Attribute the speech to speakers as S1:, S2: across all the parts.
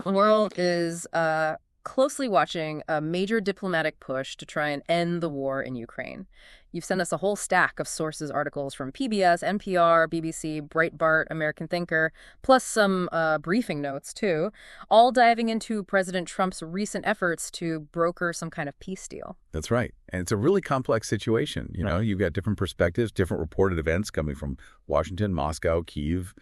S1: The world is closely watching a major diplomatic push to try and end the war in Ukraine. You've sent us a whole stack of sources, articles from PBS, NPR, BBC, Breitbart, American Thinker, plus some briefing notes, too, all diving into President Trump's recent efforts to broker some kind of peace deal.
S2: That's right. And it's a really complex situation. You know, you've got different perspectives, different reported events coming from Washington, Moscow, Kyiv,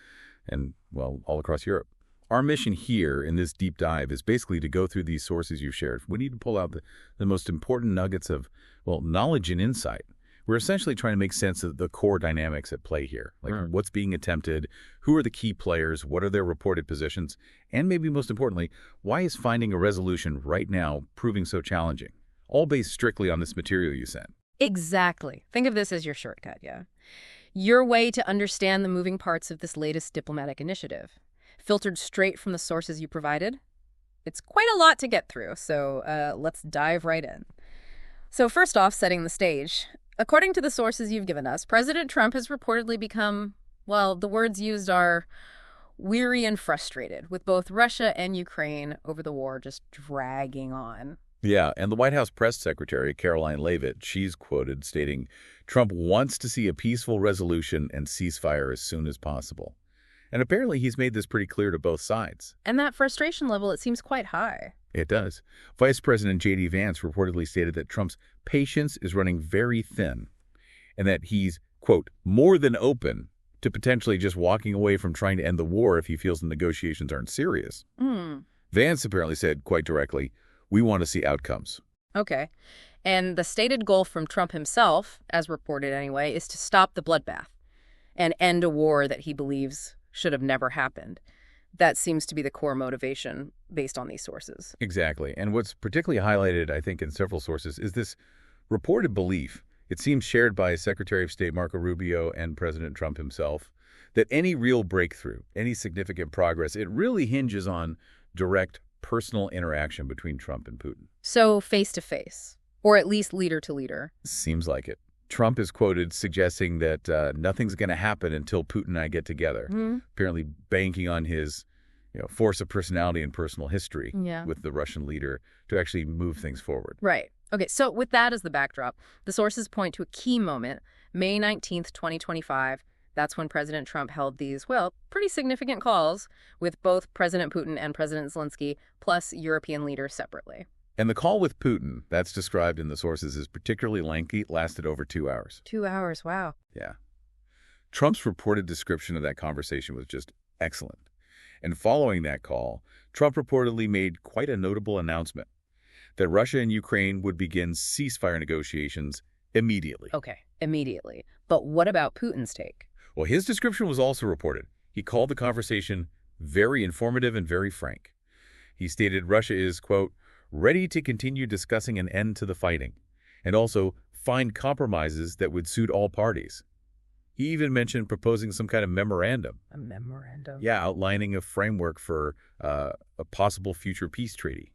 S2: and, well, all across Europe. Our mission here in this deep dive is basically to go through these sources you've shared. We need to pull out the most important nuggets of, well, knowledge and insight. We're essentially trying to make sense of the core dynamics at play here, like what's being attempted, who are the key players, what are their reported positions, and maybe most importantly, why is finding a resolution right now proving so challenging? All based strictly on this material you sent.
S1: Exactly. Think of this as your shortcut, yeah? Your way to understand the moving parts of this latest diplomatic initiative. Filtered straight from the sources you provided. It's quite a lot to get through, so let's dive right in. So first off, setting the stage. According to the sources you've given us, President Trump has reportedly become, well, the words used are weary and frustrated with both Russia and Ukraine over the war just dragging on.
S2: Yeah, and the White House press secretary, Karoline Leavitt, she's quoted stating, Trump wants to see a peaceful resolution and ceasefire as soon as possible. And apparently he's made this pretty clear to both sides.
S1: And that frustration level, it seems quite high.
S2: It does. Vice President JD Vance reportedly stated that Trump's patience is running very thin and that he's, quote, more than open to potentially just walking away from trying to end the war if he feels the negotiations aren't serious. Vance apparently said quite directly, we want to see outcomes.
S1: Okay. And the stated goal from Trump himself, as reported anyway, is to stop the bloodbath and end a war that he believes should have never happened. That seems to be the core motivation based on these sources.
S2: Exactly. And what's particularly highlighted, I think, in several sources is this reported belief, it seems shared by Secretary of State Marco Rubio and President Trump himself, that any real breakthrough, any significant progress, it really hinges on direct personal interaction between Trump and Putin.
S1: So face-to-face, or at least leader-to-leader.
S2: Seems like it. Trump is quoted suggesting that nothing's going to happen until Putin and I get together, apparently banking on his force of personality and personal history with the Russian leader to actually move things forward.
S1: Right. Okay, so with that as the backdrop, the sources point to a key moment, May 19th, 2025. That's when President Trump held these, well, pretty significant calls with both President Putin and President Zelenskyy, plus European leaders separately.
S2: And the call with Putin, that's described in the sources, is particularly lengthy. It lasted over 2 hours.
S1: 2 hours, wow.
S2: Yeah. Trump's reported description of that conversation was just excellent. And following that call, Trump reportedly made quite a notable announcement that Russia and Ukraine would begin ceasefire negotiations immediately.
S1: Okay, immediately. But what about Putin's take?
S2: Well, his description was also reported. He called the conversation very informative and very frank. He stated Russia is, quote, ready to continue discussing an end to the fighting, and also find compromises that would suit all parties. He even mentioned proposing some kind of memorandum.
S1: A memorandum?
S2: Yeah, outlining a framework for a possible future peace treaty.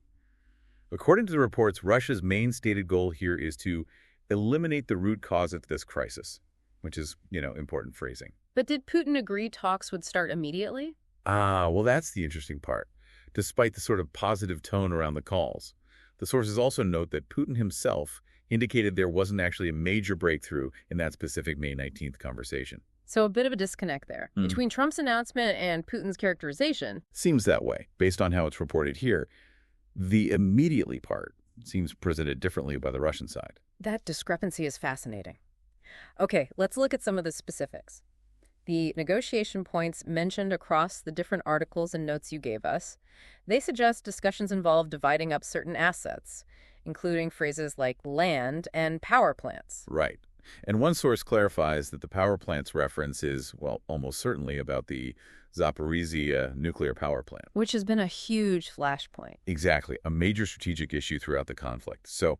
S2: According to the reports, Russia's main stated goal here is to eliminate the root cause of this crisis, which is, important phrasing.
S1: But did Putin agree talks would start immediately?
S2: Well, that's the interesting part. Despite the sort of positive tone around the calls, the sources also note that Putin himself indicated there wasn't actually a major breakthrough in that specific May 19th conversation.
S1: So a bit of a disconnect there. Between Trump's announcement and Putin's characterization.
S2: Seems that way, based on how it's reported here. The immediately part seems presented differently by the Russian side.
S1: That discrepancy is fascinating. Okay, let's look at some of the specifics. The negotiation points mentioned across the different articles and notes you gave us, they suggest discussions involve dividing up certain assets, including phrases like land and power plants.
S2: Right. And one source clarifies that the power plants reference is, well, almost certainly about the Zaporizhzhia nuclear power plant.
S1: Which has been a huge flashpoint.
S2: Exactly. A major strategic issue throughout the conflict. So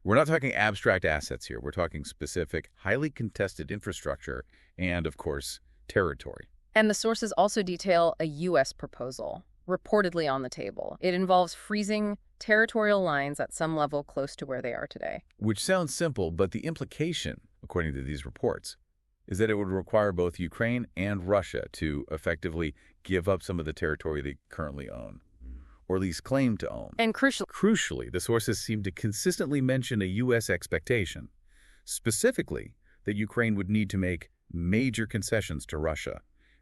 S2: we're not talking abstract assets here. We're talking specific, highly contested infrastructure and, of course, territory.
S1: And the sources also detail a U.S. proposal, reportedly on the table. It involves freezing territorial lines at some level close to where they are today.
S2: Which sounds simple, but the implication, according to these reports, is that it would require both Ukraine and Russia to effectively give up some of the territory they currently own. or at least claim to own.
S1: And
S2: Crucially, the sources seem to consistently mention a U.S. expectation, specifically that Ukraine would need to make major concessions to Russia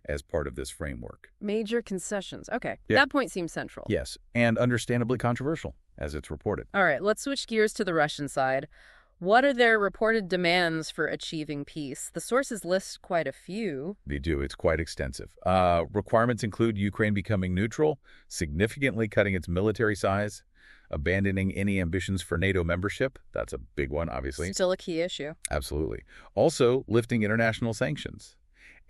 S2: as part of this framework.
S1: Major concessions. Okay.
S2: Yeah.
S1: That point seems central.
S2: Yes, and understandably controversial, as it's reported.
S1: All right, let's switch gears to the Russian side. What are their reported demands for achieving peace? The sources list quite a few.
S2: They do. It's quite extensive. Requirements include Ukraine becoming neutral, significantly cutting its military size, abandoning any ambitions for NATO membership. That's a big one, obviously.
S1: Still a key issue.
S2: Absolutely. Also, lifting international sanctions.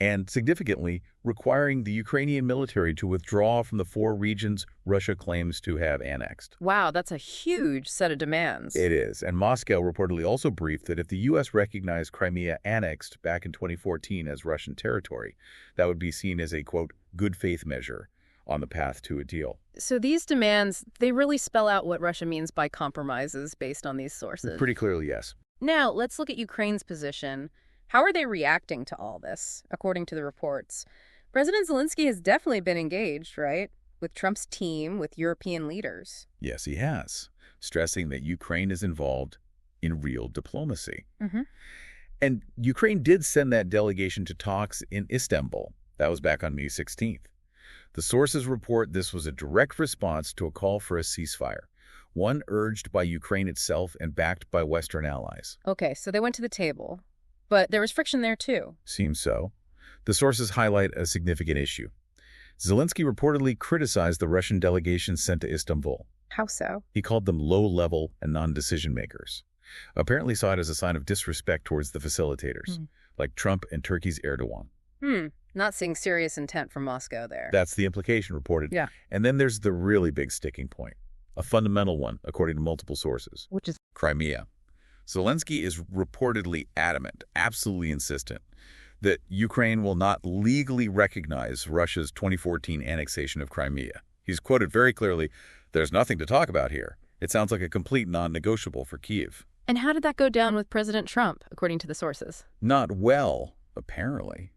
S2: And significantly, requiring the Ukrainian military to withdraw from the 4 regions Russia claims to have annexed.
S1: Wow, that's a huge set of demands.
S2: It is. And Moscow reportedly also briefed that if the U.S. recognized Crimea annexed back in 2014 as Russian territory, that would be seen as a, quote, good faith measure on the path to a deal.
S1: So these demands, they really spell out what Russia means by compromises based on these sources.
S2: Pretty clearly, yes.
S1: Now, let's look at Ukraine's position. How are they reacting to all this, according to the reports? President Zelenskyy has definitely been engaged, right? With Trump's team, with European leaders.
S2: Yes, he has, stressing that Ukraine is involved in real diplomacy. And Ukraine did send that delegation to talks in Istanbul. That was back on May 16th. The sources report this was a direct response to a call for a ceasefire, one urged by Ukraine itself and backed by Western allies.
S1: Okay, so they went to the table. But there was friction there, too.
S2: Seems so. The sources highlight a significant issue. Zelenskyy reportedly criticized the Russian delegation sent to Istanbul.
S1: How so?
S2: He called them low-level and non-decision makers. Apparently saw it as a sign of disrespect towards the facilitators, like Trump and Turkey's Erdogan.
S1: Not seeing serious intent from Moscow there.
S2: That's the implication reported.
S1: Yeah.
S2: And then there's the really big sticking point, a fundamental one, according to multiple sources.
S1: Which is
S2: Crimea. Zelenskyy is reportedly adamant, absolutely insistent, that Ukraine will not legally recognize Russia's 2014 annexation of Crimea. He's quoted very clearly, "There's nothing to talk about here. It sounds like a complete non-negotiable for Kyiv."
S1: And how did that go down with President Trump, according to the sources?
S2: Not well, apparently.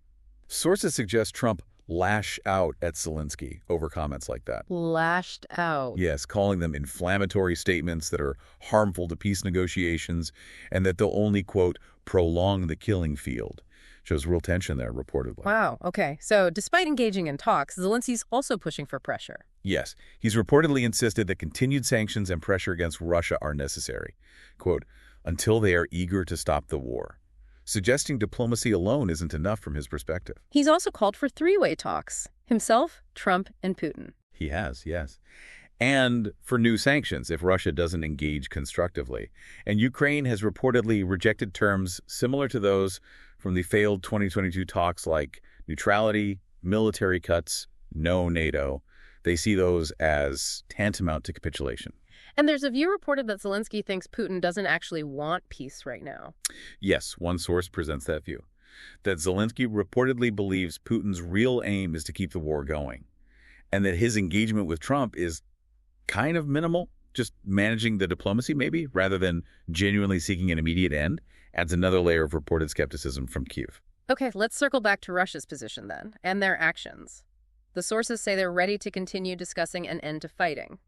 S2: Sources suggest Trump lash out at Zelenskyy over comments like that.
S1: Lashed out.
S2: Yes, calling them inflammatory statements that are harmful to peace negotiations and that they'll only, quote, prolong the killing field. Shows real tension there, reportedly.
S1: Wow, okay. So despite engaging in talks, Zelensky's also pushing for pressure.
S2: Yes, he's reportedly insisted that continued sanctions and pressure against Russia are necessary, quote, until they are eager to stop the war. Suggesting diplomacy alone isn't enough from his perspective.
S1: He's also called for 3-way talks. Himself, Trump, and Putin.
S2: He has, yes. And for new sanctions if Russia doesn't engage constructively. And Ukraine has reportedly rejected terms similar to those from the failed 2022 talks like neutrality, military cuts, no NATO. They see those as tantamount to capitulation.
S1: And there's a view reported that Zelenskyy thinks Putin doesn't actually want peace right now.
S2: Yes, one source presents that view. That Zelenskyy reportedly believes Putin's real aim is to keep the war going. And that his engagement with Trump is kind of minimal, just managing the diplomacy maybe, rather than genuinely seeking an immediate end, adds another layer of reported skepticism from Kyiv.
S1: Okay, let's circle back to Russia's position then, and their actions. The sources say they're ready to continue discussing an end to fighting,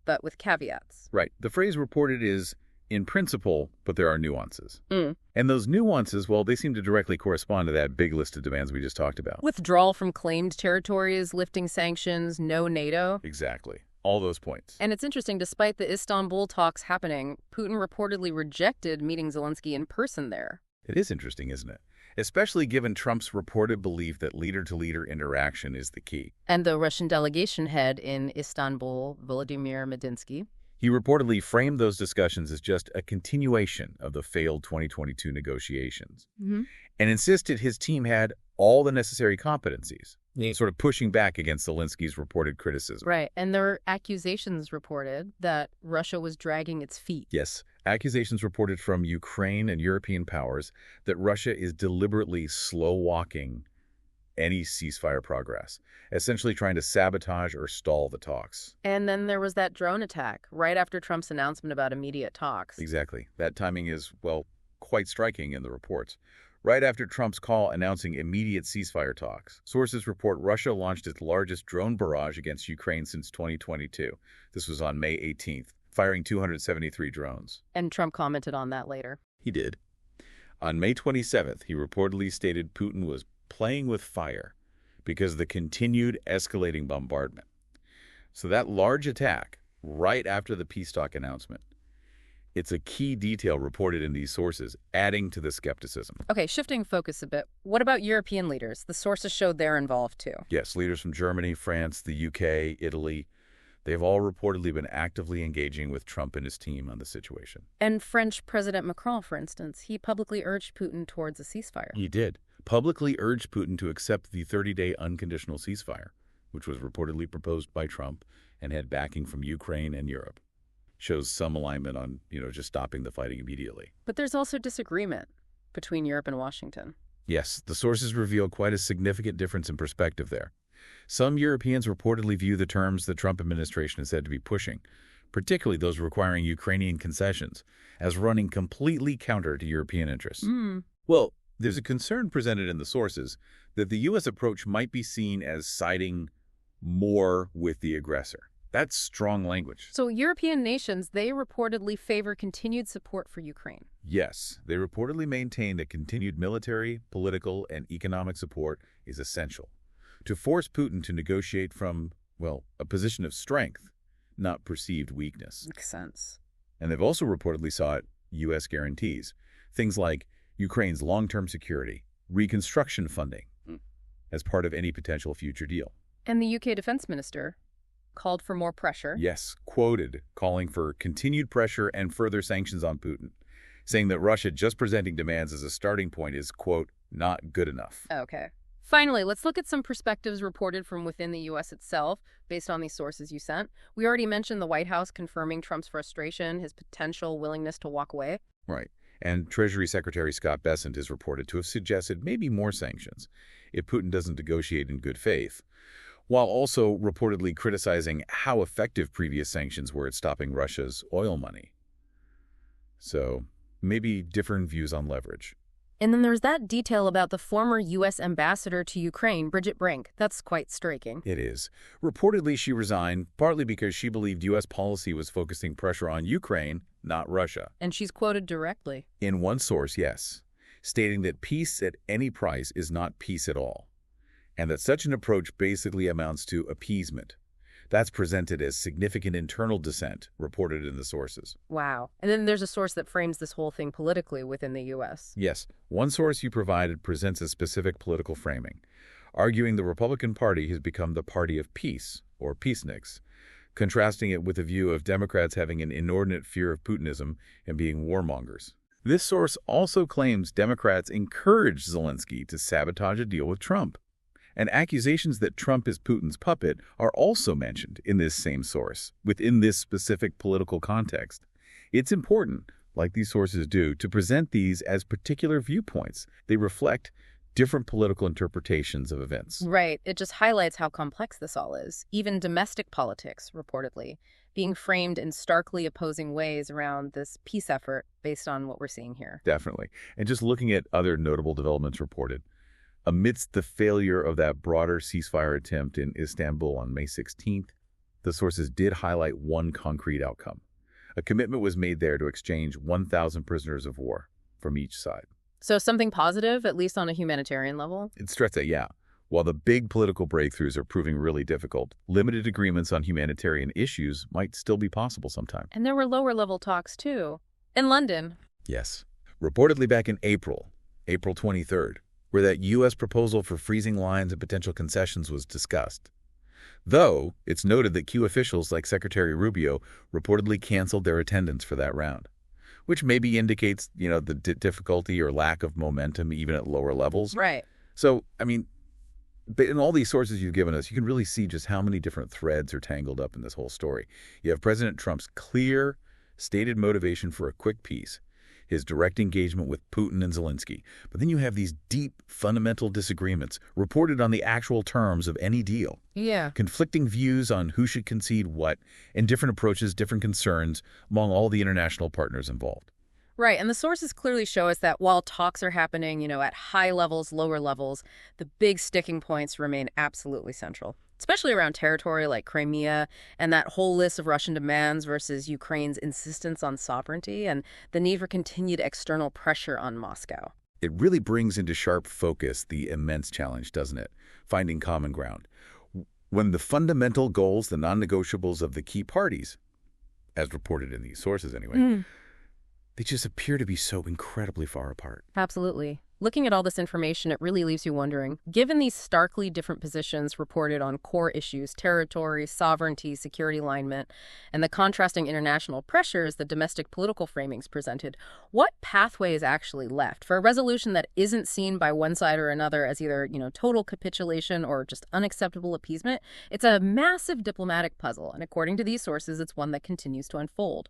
S1: but with caveats.
S2: Right. The phrase reported is in principle, but there are nuances. And those nuances, well, they seem to directly correspond to that big list of demands we just talked about.
S1: Withdrawal from claimed territories, lifting sanctions, no NATO.
S2: Exactly. All those points.
S1: And it's interesting, despite the Istanbul talks happening, Putin reportedly rejected meeting Zelenskyy in person there.
S2: It is interesting, isn't it? Especially given Trump's reported belief that leader-to-leader interaction is the key.
S1: And the Russian delegation head in Istanbul, Volodymyr Zelenskyy,
S2: he reportedly framed those discussions as just a continuation of the failed 2022 negotiations and insisted his team had all the necessary competencies, sort of pushing back against Zelensky's reported criticism.
S1: Right, and there were accusations reported that Russia was dragging its feet.
S2: Yes, accusations reported from Ukraine and European powers that Russia is deliberately slow-walking any ceasefire progress, essentially trying to sabotage or stall the talks.
S1: And then there was that drone attack right after Trump's announcement about immediate talks.
S2: Exactly. That timing is, well, quite striking in the reports. right after Trump's call announcing immediate ceasefire talks. Sources report Russia launched its largest drone barrage against Ukraine since 2022. This was on May 18th, firing 273 drones.
S1: And Trump commented on that later.
S2: He did. On May 27th, he reportedly stated Putin was playing with fire because of the continued escalating bombardment. So that large attack, right after the peace talk announcement, it's a key detail reported in these sources, adding to the skepticism.
S1: Okay, shifting focus a bit. What about European leaders? The sources showed they're involved too.
S2: Yes, leaders from Germany, France, the UK, Italy, they've all reportedly been actively engaging with Trump and his team on the situation.
S1: And French President Macron, for instance, he publicly urged Putin towards a ceasefire.
S2: He did. Publicly urged Putin to accept the 30-day unconditional ceasefire, which was reportedly proposed by Trump and had backing from Ukraine and Europe. Shows some alignment on, just stopping the fighting immediately.
S1: But there's also disagreement between Europe and Washington.
S2: Yes, the sources reveal quite a significant difference in perspective there. Some Europeans reportedly view the terms the Trump administration is said to be pushing, particularly those requiring Ukrainian concessions, as running completely counter to European interests. Well, there's a concern presented in the sources that the U.S. approach might be seen as siding more with the aggressor. That's strong language.
S1: So European nations, they reportedly favor continued support for Ukraine.
S2: Yes, they reportedly maintain that continued military, political, and economic support is essential to force Putin to negotiate from, a position of strength, not perceived weakness.
S1: Makes sense.
S2: And they've also reportedly sought U.S. guarantees, things like Ukraine's long-term security, reconstruction funding, as part of any potential future deal.
S1: And the UK defense minister called for more pressure.
S2: Yes, quoted, calling for continued pressure and further sanctions on Putin, saying that Russia just presenting demands as a starting point is, quote, not good enough.
S1: Okay. Finally, let's look at some perspectives reported from within the U.S. itself, based on these sources you sent. We already mentioned the White House confirming Trump's frustration, his potential willingness to walk away.
S2: Right. And Treasury Secretary Scott Bessent is reported to have suggested maybe more sanctions if Putin doesn't negotiate in good faith, while also reportedly criticizing how effective previous sanctions were at stopping Russia's oil money. So, maybe different views on leverage.
S1: And then there's that detail about the former U.S. ambassador to Ukraine, Bridget Brink. That's quite striking.
S2: It is. Reportedly, she resigned partly because she believed U.S. policy was focusing pressure on Ukraine, not Russia.
S1: And she's quoted directly.
S2: In one source, yes, stating that peace at any price is not peace at all, and that such an approach basically amounts to appeasement. That's presented as significant internal dissent, reported in the sources.
S1: Wow. And then there's a source that frames this whole thing politically within the U.S.
S2: Yes, one source you provided presents a specific political framing, arguing the Republican Party has become the party of peace, or peaceniks, contrasting it with the view of Democrats having an inordinate fear of Putinism and being warmongers. This source also claims Democrats encouraged Zelenskyy to sabotage a deal with Trump. And accusations that Trump is Putin's puppet are also mentioned in this same source, within this specific political context. It's important, like these sources do, to present these as particular viewpoints. They reflect different political interpretations of events.
S1: Right. It just highlights how complex this all is. Even domestic politics, reportedly, being framed in starkly opposing ways around this peace effort based on what we're seeing here.
S2: Definitely. And just looking at other notable developments reported, amidst the failure of that broader ceasefire attempt in Istanbul on May 16th, the sources did highlight one concrete outcome. A commitment was made there to exchange 1,000 prisoners of war from each side.
S1: So something positive, at least on a humanitarian level?
S2: It stressed that, yeah, while the big political breakthroughs are proving really difficult, limited agreements on humanitarian issues might still be possible sometime.
S1: And there were lower-level talks, too. In London.
S2: Yes. Reportedly back in April 23rd, where that U.S. proposal for freezing lines and potential concessions was discussed. Though, it's noted that key officials like Secretary Rubio reportedly canceled their attendance for that round, which maybe indicates, the difficulty or lack of momentum even at lower levels.
S1: Right.
S2: So, but in all these sources you've given us, you can really see just how many different threads are tangled up in this whole story. You have President Trump's clear, stated motivation for a quick peace, his direct engagement with Putin and Zelenskyy. But then you have these deep, fundamental disagreements reported on the actual terms of any deal.
S1: Yeah.
S2: Conflicting views on who should concede what, and different approaches, different concerns among all the international partners involved.
S1: Right, and the sources clearly show us that while talks are happening, at high levels, lower levels, the big sticking points remain absolutely central, especially around territory like Crimea and that whole list of Russian demands versus Ukraine's insistence on sovereignty and the need for continued external pressure on Moscow.
S2: It really brings into sharp focus the immense challenge, doesn't it? Finding common ground. When the fundamental goals, the non-negotiables of the key parties, as reported in these sources anyway, they just appear to be so incredibly far apart.
S1: Absolutely. Looking at all this information, it really leaves you wondering, given these starkly different positions reported on core issues, territory, sovereignty, security alignment, and the contrasting international pressures the domestic political framings presented, what pathway is actually left for a resolution that isn't seen by one side or another as either, total capitulation or just unacceptable appeasement? It's a massive diplomatic puzzle, and according to these sources, it's one that continues to unfold.